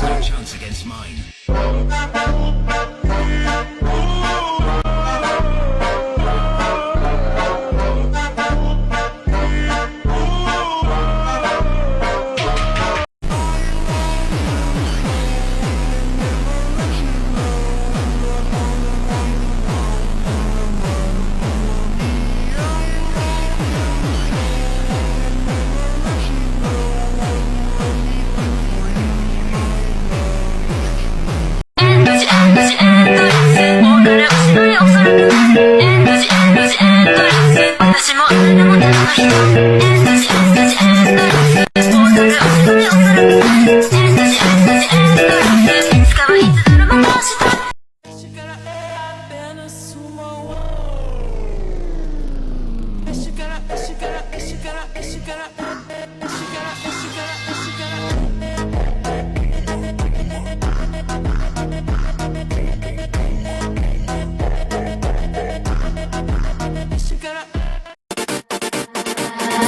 no chance against mine.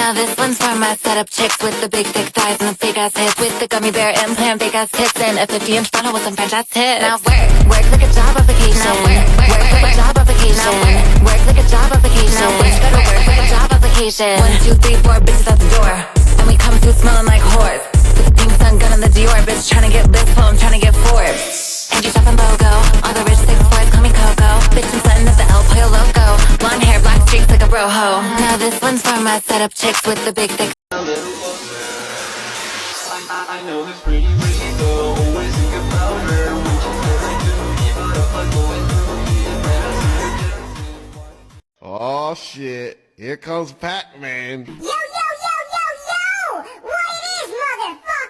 Now this one's for my setup chicks with the big thick thighs and the fake ass hips, with the gummy bear implant, fake ass tits, and a 50-inch funnel with some French ass tits. Now work like a job application. Now work like a job application. Now work like a job application. Now work like a job application. 1, 2, 3, 4 bitches at the door, and we come through smelling like whores. With the pink sun gun and the Dior, bitch trying to get this flow, I'm trying to get Forbes. And you shopping logo, all the rich 6 boys call me Coco. Bitch I'm sweating at the El Pollo Loco. Blonde hair, black streaks like a broho. Now this one's for my setup chicks with the big thick. I know this pretty pretty girl, always think about her when she says I do me, but if I go and do me, and then I Oh shit, here comes Pac-Man. Yo, yo, yo, yo, yo! What it is, motherfucker?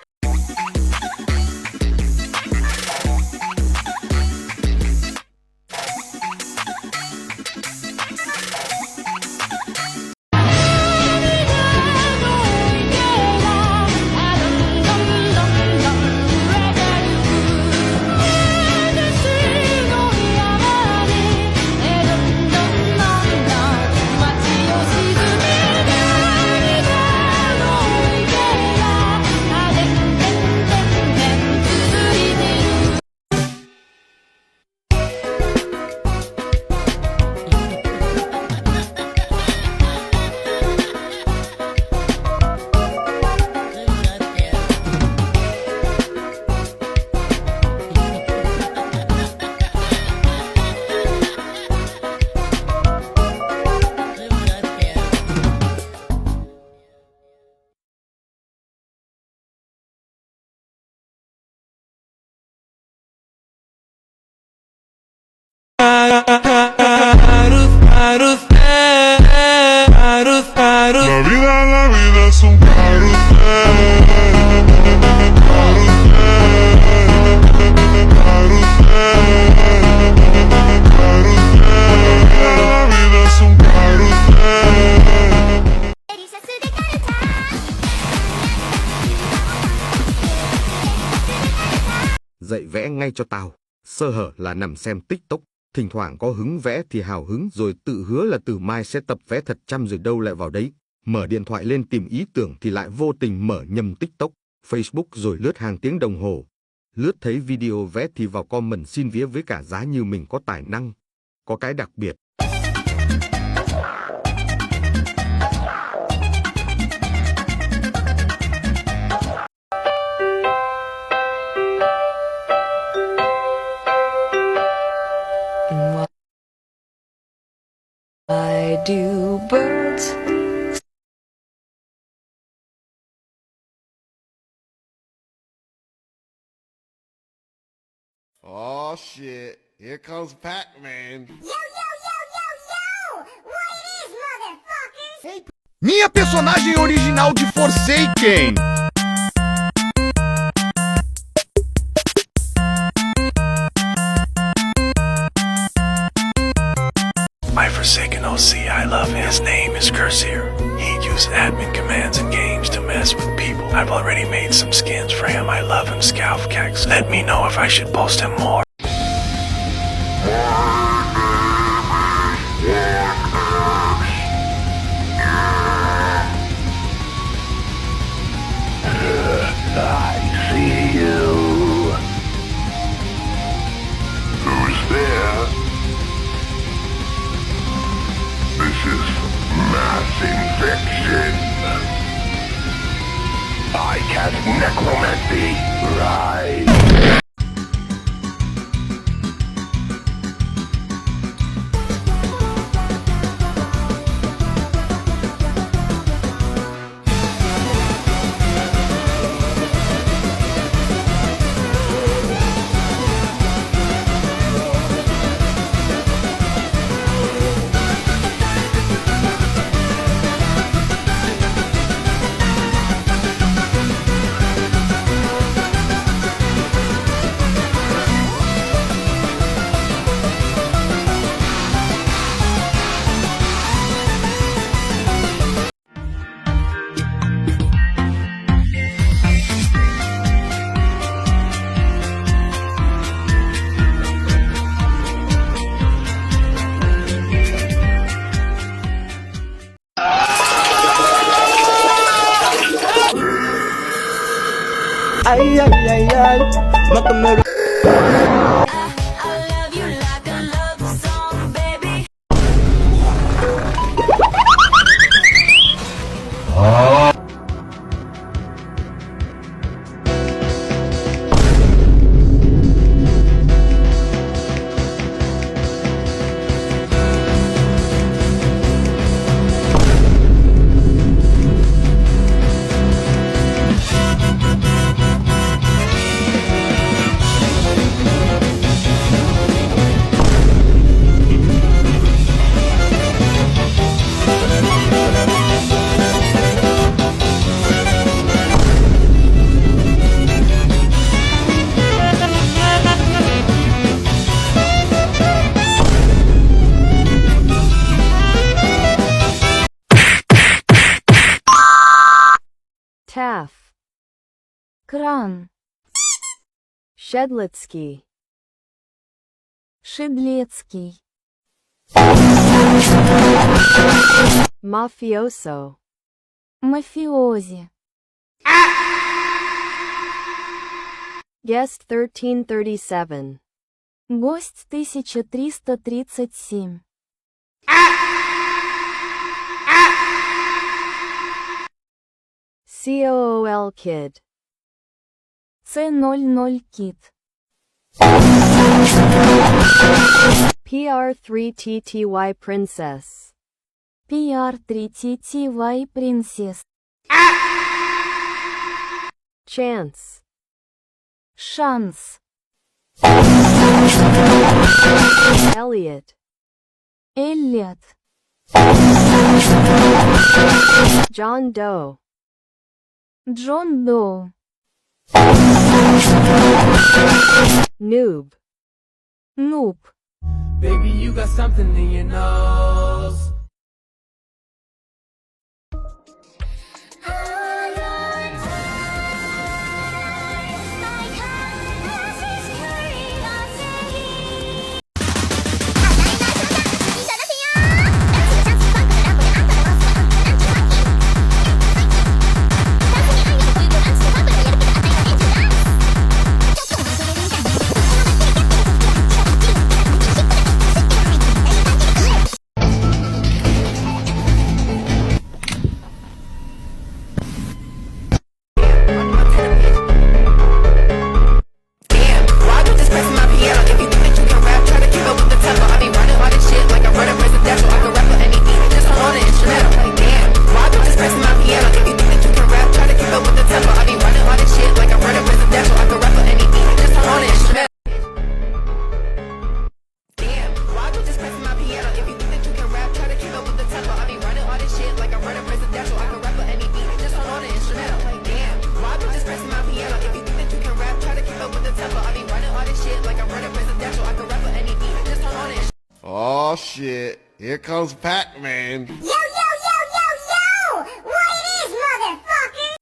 La vida es un carrusel. La vida es un carrusel. デリシャスでカルチャー Dạy vẽ ngay cho tao. Sơ hở là nằm xem TikTok. Thỉnh thoảng có hứng vẽ thì hào hứng, rồi tự hứa là từ mai sẽ tập vẽ thật chăm, rồi đâu lại vào đấy. Mở điện thoại lên tìm ý tưởng thì lại vô tình mở nhầm TikTok, Facebook, rồi lướt hàng tiếng đồng hồ. Lướt thấy video vẽ thì vào comment xin vía với cả giá như mình có tài năng. Có cái đặc biệt. Why do birds Oh shit, here comes Pac-Man. Yo, yo, yo, yo, yo! What it is, motherfuckers? Minha personagem original de Forsaken. My Forsaken OC, I love him. His name is Cursier. He uses admin commands in games to mess with people. I've already made some skins for him. I love him, Scalfcax. Let me know if I should post him more. I see you. Necromancy, rise. Taff, Кран. Shedlitsky, Шедлецкий. Mafioso, Мафиози. Guest 1337, Гость 1337. COOL Kid, С00 Кит. PR3TTY Princess, PR3TTY Принцесс. Chance, Шанс. Elliot, Эллиот. John Doe, Джон Доу. Noob, Нуб. Baby, you got something in your nose. Oh shit, here comes Pac-Man. Yo, yo, yo, yo, yo! What it is, motherfucker?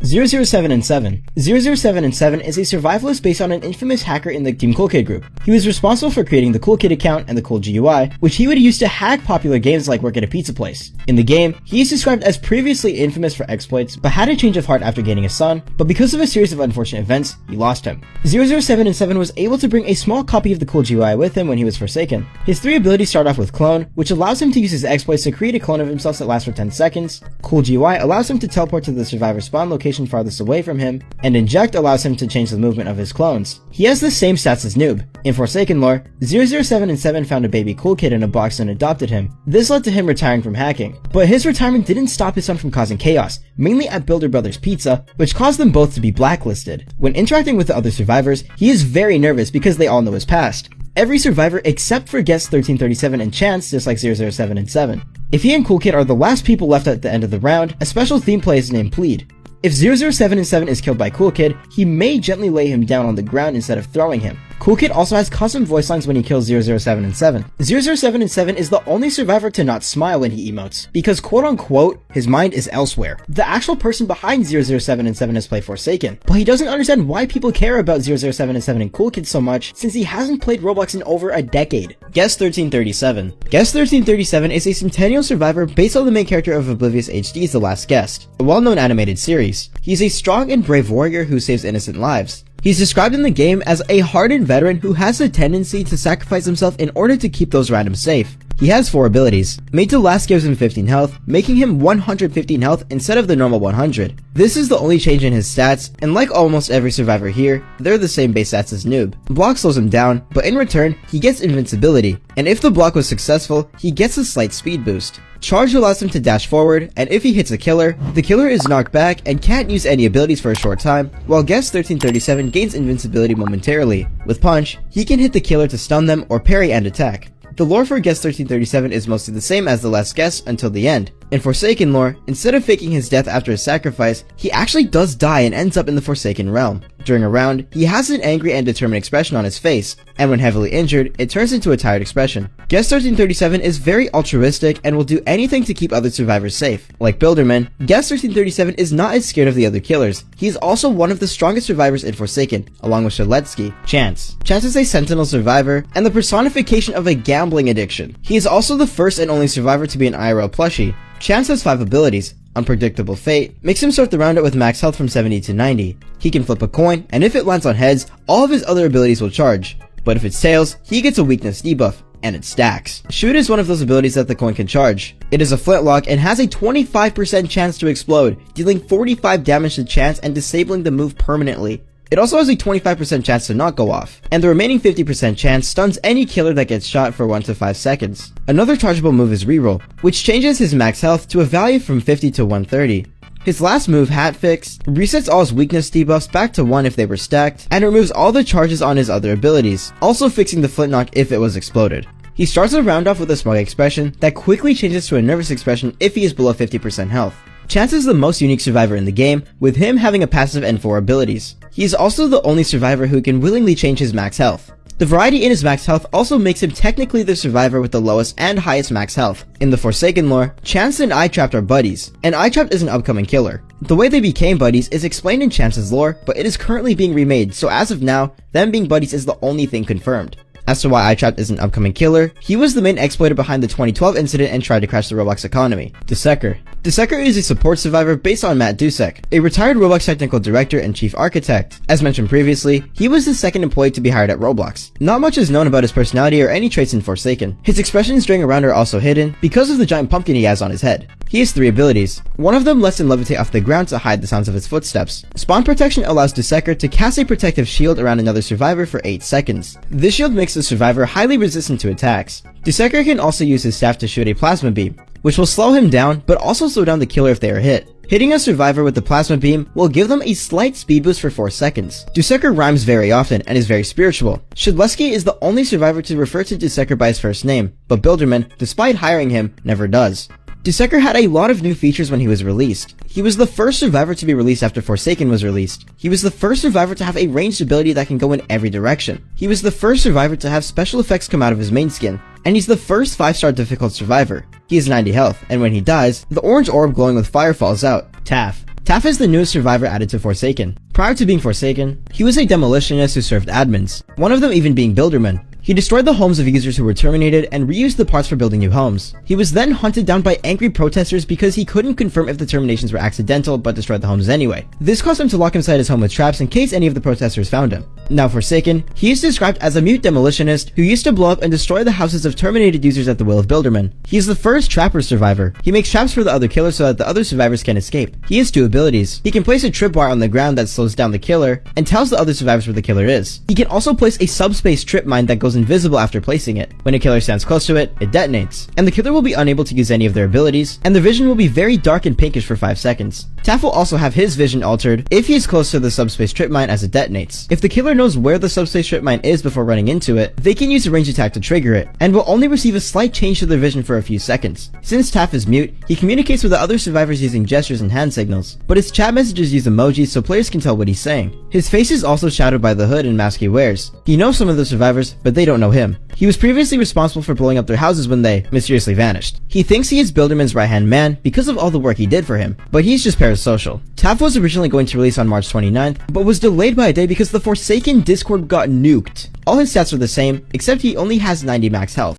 007 and 7. 007 and 7 is a survivalist based on an infamous hacker in the Team Cool Kid group. He was responsible for creating the Cool Kid account and the Cool GUI, which he would use to hack popular games like Work at a Pizza Place. In the game, he is described as previously infamous for exploits, but had a change of heart after gaining a son, but because of a series of unfortunate events, he lost him. 007 and 7 was able to bring a small copy of the Cool GUI with him when he was Forsaken. His 3 abilities start off with Clone, which allows him to use his exploits to create a clone of himself that lasts for 10 seconds. Cool GUI allows him to teleport to the survivor spawn location farthest away from him, and Inject allows him to change the movement of his clones. He has the same stats as Noob. In Forsaken lore, 007 and 7 found a baby Cool Kid in a box and adopted him. This led to him retiring from hacking, but his retirement didn't stop his son from causing chaos, mainly at Builder Brothers Pizza, which caused them both to be blacklisted. When interacting with the other survivors, he is very nervous because they all know his past. Every survivor except for Guest 1337 and Chance dislike 007 and 7. If he and Cool Kid are the last people left at the end of the round, a special theme play is named Plead. If 007 and 7 is killed by Cool Kid, he may gently lay him down on the ground instead of throwing him. Cool Kid also has custom voice lines when he kills 007 and 7. 007 and 7 is the only survivor to not smile when he emotes, because quote unquote, his mind is elsewhere. The actual person behind 007 and 7 has played Forsaken, but he doesn't understand why people care about 007 and 7 and Cool Kid so much since he hasn't played Roblox in over a decade. Guest 1337. Guest 1337 is a Centennial survivor based on the main character of Oblivious HD's The Last Guest, a well-known animated series. He's a strong and brave warrior who saves innocent lives. He's described in the game as a hardened veteran who has a tendency to sacrifice himself in order to keep those around him safe. He has 4 abilities. Made to Last gives him 15 health, making him 115 health instead of the normal 100. This is the only change in his stats, and like almost every survivor here, they're the same base stats as Noob. Block slows him down, but in return, he gets invincibility, and if the block was successful, he gets a slight speed boost. Charge allows him to dash forward, and if he hits a killer, the killer is knocked back and can't use any abilities for a short time, while Guest 1337 gains invincibility momentarily. With Punch, he can hit the killer to stun them or parry and attack. The lore for Guest 1337 is mostly the same as The Last Guest until the end. In Forsaken lore, instead of faking his death after his sacrifice, he actually does die and ends up in the Forsaken realm. During a round, he has an angry and determined expression on his face, and when heavily injured, it turns into a tired expression. Guest 1337 is very altruistic and will do anything to keep other survivors safe. Like Builderman, Guest 1337 is not as scared of the other killers. He is also one of the strongest survivors in Forsaken, along with Shaletsky. Chance. Chance is a Sentinel survivor and the personification of a gambling addiction. He is also the first and only survivor to be an IRL plushie. Chance has 5 abilities. Unpredictable Fate makes him start the round out with max health from 70 to 90. He can flip a coin, and if it lands on heads, all of his other abilities will charge. But if it's tails, he gets a weakness debuff, and it stacks. Shoot is one of those abilities that the coin can charge. It is a flintlock and has a 25% chance to explode, dealing 45 damage to Chance and disabling the move permanently. It also has a 25% chance to not go off, and the remaining 50% chance stuns any killer that gets shot for 1 to 5 seconds. Another chargeable move is Reroll, which changes his max health to a value from 50 to 130. His last move, Hat Fix, resets all his weakness debuffs back to 1 if they were stacked, and removes all the charges on his other abilities, also fixing the Flintlock if it was exploded. He starts the round off with a smug expression that quickly changes to a nervous expression if he is below 50% health. Chance is the most unique survivor in the game, with him having a passive and 4 abilities. He is also the only survivor who can willingly change his max health. The variety in his max health also makes him technically the survivor with the lowest and highest max health. In the Forsaken lore, Chance and Eye-Trapped are buddies, and Eye-Trapped is an upcoming killer. The way they became buddies is explained in Chance's lore, but it is currently being remade, so as of now, them being buddies is the only thing confirmed. As to why Eye-Trapped is an upcoming killer, he was the main exploiter behind the 2012 incident and tried to crash the Roblox economy. Dussecker. Dussecker is a support survivor based on Matt Dusek, a retired Roblox technical director and chief architect. As mentioned previously, he was the second employee to be hired at Roblox. Not much is known about his personality or any traits in Forsaken. His expressions during a round are also hidden because of the giant pumpkin he has on his head. He has 3 abilities. One of them lets him levitate off the ground to hide the sounds of his footsteps. Spawn Protection allows Dussecker to cast a protective shield around another survivor for 8 seconds. This shield makes the survivor highly resistant to attacks. Dussecker can also use his staff to shoot a plasma beam, which will slow him down but also slow down the killer if they are hit. Hitting a survivor with the plasma beam will give them a slight speed boost for 4 seconds. Dussecker rhymes very often and is very spiritual. Shadleski is the only survivor to refer to Dussecker by his first name, but Builderman, despite hiring him, never does. Dussecker had a lot of new features when he was released. He was the first survivor to be released after Forsaken was released. He was the first survivor to have a ranged ability that can go in every direction. He was the first survivor to have special effects come out of his main skin. And he's the first 5-star difficult survivor. He has 90 health, and when he dies, the orange orb glowing with fire falls out. Taff. Taff is the newest survivor added to Forsaken. Prior to being Forsaken, he was a demolitionist who served admins, one of them even being Builderman. He destroyed the homes of users who were terminated and reused the parts for building new homes. He was then hunted down by angry protesters because he couldn't confirm if the terminations were accidental but destroyed the homes anyway. This caused him to lock inside his home with traps in case any of the protesters found him. Now Forsaken, he is described as a mute demolitionist who used to blow up and destroy the houses of terminated users at the will of Builderman. He is the first trapper survivor. He makes traps for the other killers so that the other survivors can escape. He has two abilities. He can place a tripwire on the ground that slows down the killer and tells the other survivors where the killer is. He can also place a subspace trip mine that goes invisible after placing it. When a killer stands close to it, it detonates, and the killer will be unable to use any of their abilities, and the vision will be very dark and pinkish for 5 seconds. Taff will also have his vision altered if he is close to the subspace trip mine as it detonates. If the killer knows where the subspace trip mine is before running into it, they can use a ranged attack to trigger it, and will only receive a slight change to their vision for a few seconds. Since Taff is mute, he communicates with the other survivors using gestures and hand signals, but his chat messages use emojis so players can tell what he's saying. His face is also shadowed by the hood and mask he wears. He knows some of the survivors, but they don't know him. He was previously responsible for blowing up their houses when they mysteriously vanished. He thinks he is Builderman's right-hand man because of all the work he did for him, but he's just parasocial. Taff was originally going to release on March 29th, but was delayed by a day because the Forsaken Discord got nuked. All his stats are the same, except he only has 90 max health.